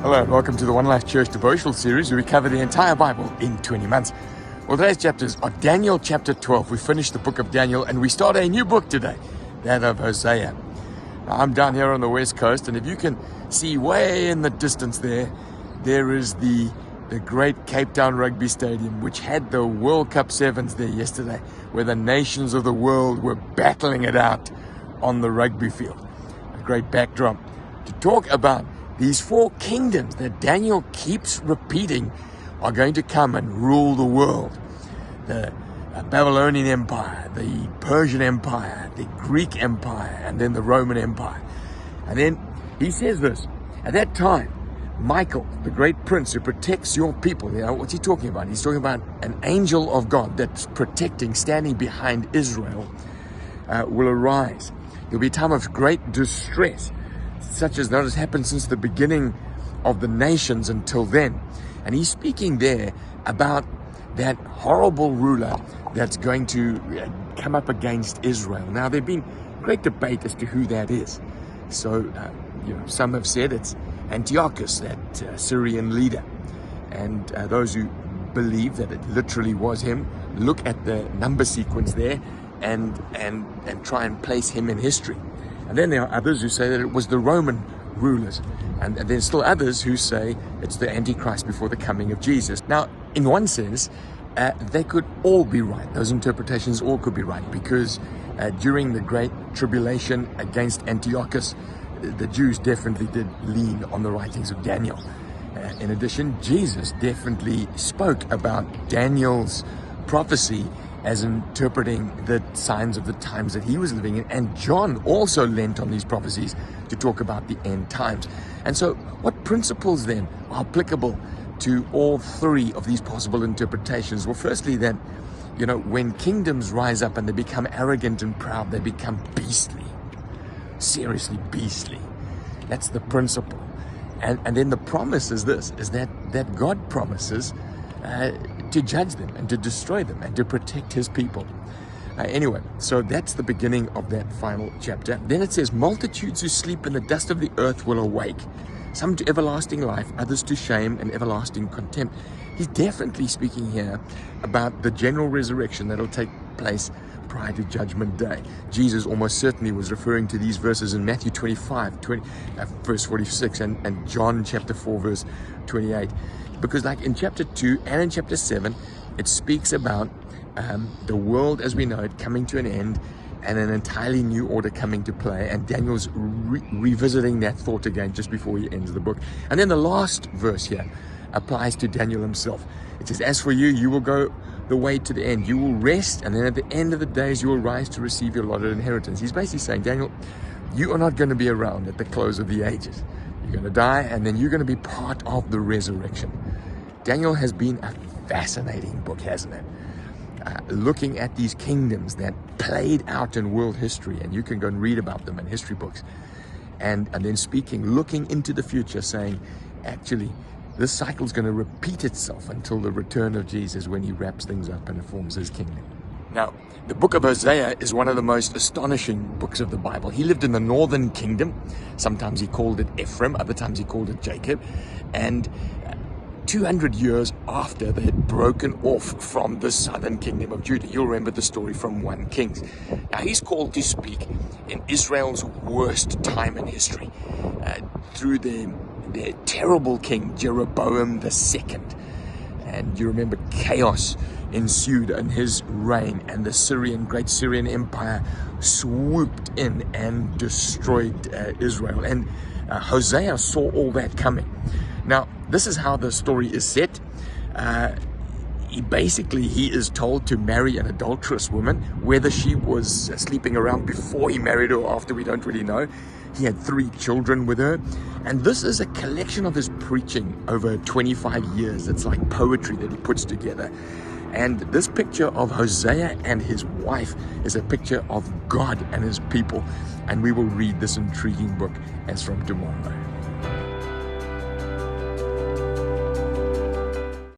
Hello and welcome to the One Life Church devotional series where we cover the entire Bible in 20 months. Well, today's chapters are Daniel chapter 12. We finished the book of Daniel and we start a new book today, that of Hosea. Now, I'm down here on the west coast, and if you can see way in the distance there is the great Cape Town Rugby Stadium, which had the World Cup Sevens there yesterday, where the nations of the world were battling it out on the rugby field. A great backdrop to talk about these four kingdoms that Daniel keeps repeating are going to come and rule the world. The Babylonian Empire, the Persian Empire, the Greek Empire, and then the Roman Empire. And then he says this, at that time, Michael, the great prince who protects your people, what's he talking about? He's talking about an angel of God that's protecting, standing behind Israel, will arise. There'll be a time of great distress, such as not has happened since the beginning of the nations until then. And he's speaking there about that horrible ruler that's going to come up against Israel. Now, there's been great debate as to who that is. So, some have said it's Antiochus, that Syrian leader. And those who believe that it literally was him, look at the number sequence there and try and place him in history. And then there are others who say that it was the Roman rulers. And there's still others who say it's the Antichrist before the coming of Jesus. Now, in one sense, they could all be right. Those interpretations all could be right, because during the Great Tribulation against Antiochus, the Jews definitely did lean on the writings of Daniel. In addition, Jesus definitely spoke about Daniel's prophecy as interpreting the signs of the times that he was living in. And John also lent on these prophecies to talk about the end times. And so what principles then are applicable to all three of these possible interpretations? Well, firstly, that, when kingdoms rise up and they become arrogant and proud, they become beastly, seriously beastly. That's the principle. And then the promise is this, is that God promises to judge them and to destroy them and to protect his people. Anyway, so that's the beginning of that final chapter. Then it says, multitudes who sleep in the dust of the earth will awake, some to everlasting life, others to shame and everlasting contempt. He's definitely speaking here about the general resurrection that'll take place prior to Judgment Day. Jesus almost certainly was referring to these verses in Matthew 25, verse 46, and John chapter 4, verse 28. Because like in chapter 2 and in chapter 7, it speaks about the world as we know it coming to an end and an entirely new order coming to play. And Daniel's revisiting that thought again just before he ends the book. And then the last verse here applies to Daniel himself. It says, as for you, you will go the way to the end. You will rest, and then at the end of the days, you will rise to receive your allotted inheritance. He's basically saying, Daniel, you are not going to be around at the close of the ages. You're going to die, and then you're going to be part of the resurrection. Daniel has been a fascinating book, hasn't it? Looking at these kingdoms that played out in world history, and you can go and read about them in history books, and then looking into the future, saying, actually, this cycle is going to repeat itself until the return of Jesus, when he wraps things up and forms his kingdom. Now, the book of Hosea is one of the most astonishing books of the Bible. He lived in the northern kingdom. Sometimes he called it Ephraim, other times he called it Jacob. And 200 years after they had broken off from the southern kingdom of Judah. You'll remember the story from 1 Kings. Now, he's called to speak in Israel's worst time in history, through their terrible king, Jeroboam II. And you remember chaos ensued in his reign, and the great Syrian Empire swooped in and destroyed Israel. And Hosea saw all that coming. Now, this is how the story is set. He is told to marry an adulterous woman. Whether she was sleeping around before he married her or after, we don't really know. He had 3 children with her. And this is a collection of his preaching over 25 years. It's like poetry that he puts together. And this picture of Hosea and his wife is a picture of God and his people. And we will read this intriguing book as from tomorrow.